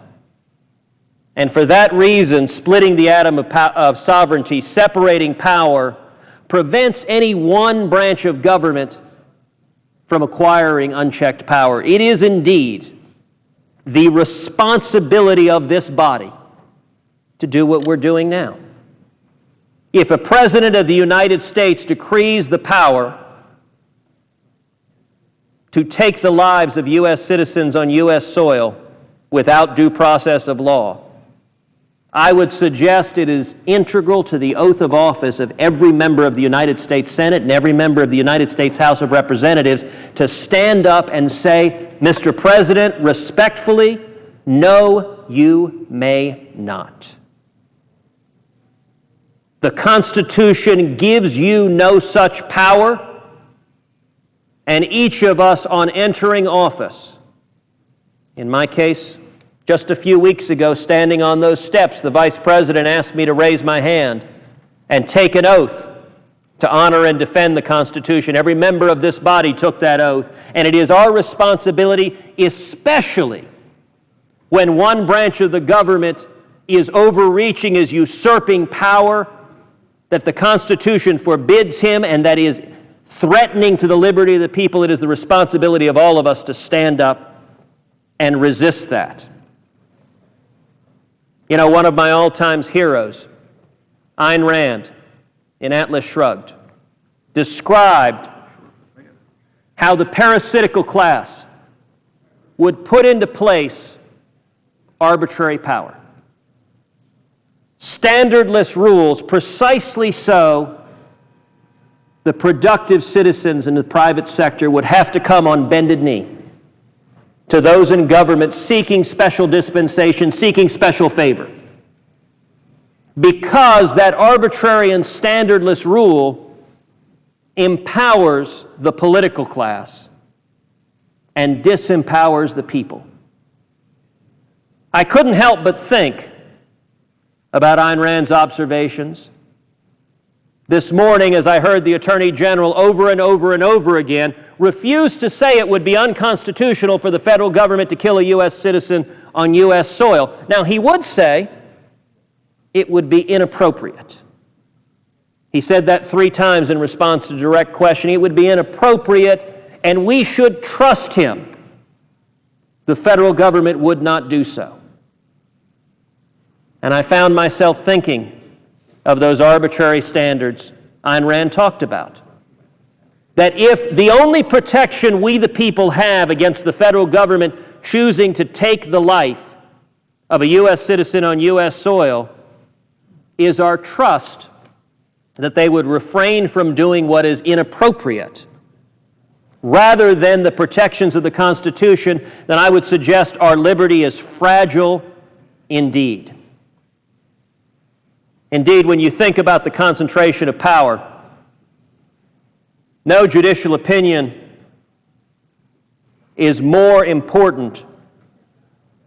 And for that reason, splitting the atom of sovereignty, separating power, prevents any one branch of government from acquiring unchecked power. It is indeed the responsibility of this body to do what we're doing now. If a president of the United States decrees the power to take the lives of U.S. citizens on U.S. soil without due process of law, I would suggest it is integral to the oath of office of every member of the United States Senate and every member of the United States House of Representatives to stand up and say, Mr. President, respectfully, no, you may not. The Constitution gives you no such power, and each of us on entering office, in my case, just a few weeks ago, standing on those steps, the Vice President asked me to raise my hand and take an oath to honor and defend the Constitution. Every member of this body took that oath, and it is our responsibility, especially when one branch of the government is overreaching, is usurping power that the Constitution forbids him and that is threatening to the liberty of the people. It is the responsibility of all of us to stand up and resist that. You know, one of my all-time heroes, Ayn Rand, in Atlas Shrugged, described how the parasitical class would put into place arbitrary power. Standardless rules, precisely so the productive citizens in the private sector would have to come on bended knee to those in government seeking special dispensation, seeking special favor. Because that arbitrary and standardless rule empowers the political class and disempowers the people. I couldn't help but think about Ayn Rand's observations this morning as I heard the Attorney General over and over and over again refuse to say it would be unconstitutional for the federal government to kill a U.S. citizen on U.S. soil. Now, he would say it would be inappropriate. He said that 3 times in response to direct questioning. It would be inappropriate, and we should trust him. The federal government would not do so. And I found myself thinking of those arbitrary standards Ayn Rand talked about. That if the only protection we the people have against the federal government choosing to take the life of a U.S. citizen on U.S. soil is our trust that they would refrain from doing what is inappropriate, rather than the protections of the Constitution, then I would suggest our liberty is fragile indeed. Indeed, when you think about the concentration of power, no judicial opinion is more important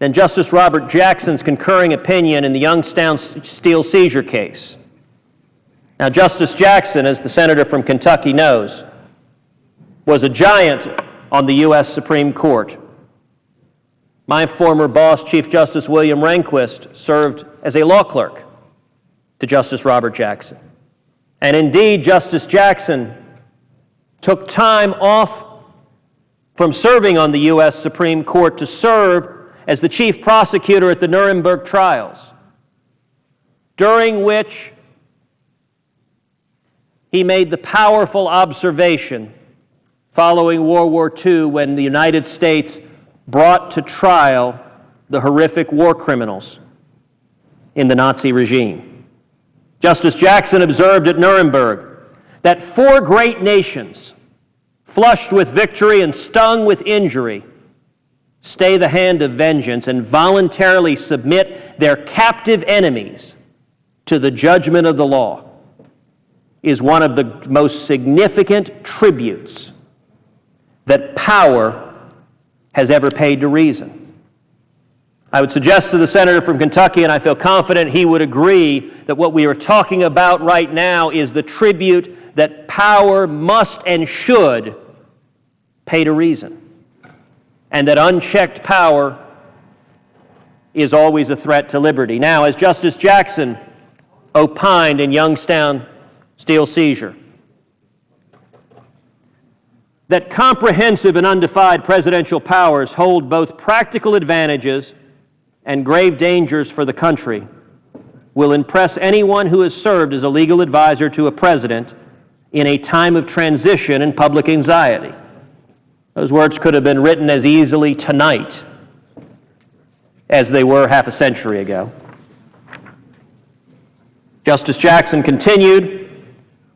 than Justice Robert Jackson's concurring opinion in the Youngstown steel seizure case. Now, Justice Jackson, as the senator from Kentucky knows, was a giant on the U.S. Supreme Court. My former boss, Chief Justice William Rehnquist, served as a law clerk to Justice Robert Jackson. And indeed, Justice Jackson took time off from serving on the U.S. Supreme Court to serve as the chief prosecutor at the Nuremberg trials, during which he made the powerful observation following World War II when the United States brought to trial the horrific war criminals in the Nazi regime. Justice Jackson observed at Nuremberg that 4 great nations, flushed with victory and stung with injury, stay the hand of vengeance and voluntarily submit their captive enemies to the judgment of the law is one of the most significant tributes that power has ever paid to reason. I would suggest to the senator from Kentucky, and I feel confident he would agree, that what we are talking about right now is the tribute that power must and should pay to reason, and that unchecked power is always a threat to liberty. Now, as Justice Jackson opined in Youngstown steel seizure, that comprehensive and undefined presidential powers hold both practical advantages and grave dangers for the country will impress anyone who has served as a legal advisor to a president in a time of transition and public anxiety. Those words could have been written as easily tonight as they were half a century ago. Justice Jackson continued,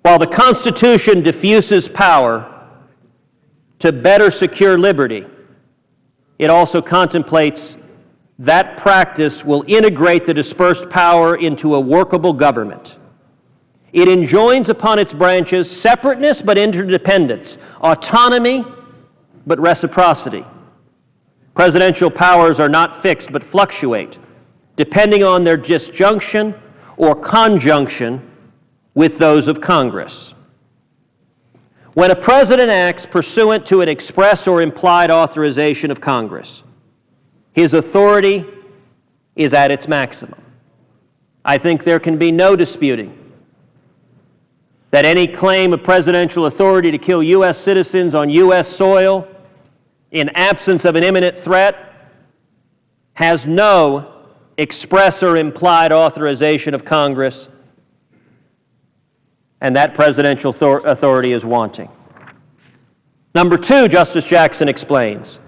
while the Constitution diffuses power to better secure liberty, it also contemplates that practice will integrate the dispersed power into a workable government. It enjoins upon its branches separateness but interdependence, autonomy but reciprocity. Presidential powers are not fixed but fluctuate, depending on their disjunction or conjunction with those of Congress. When a president acts pursuant to an express or implied authorization of Congress, his authority is at its maximum. I think there can be no disputing that any claim of presidential authority to kill U.S. citizens on U.S. soil in absence of an imminent threat has no express or implied authorization of Congress, and that presidential authority is wanting. Number two, Justice Jackson explains,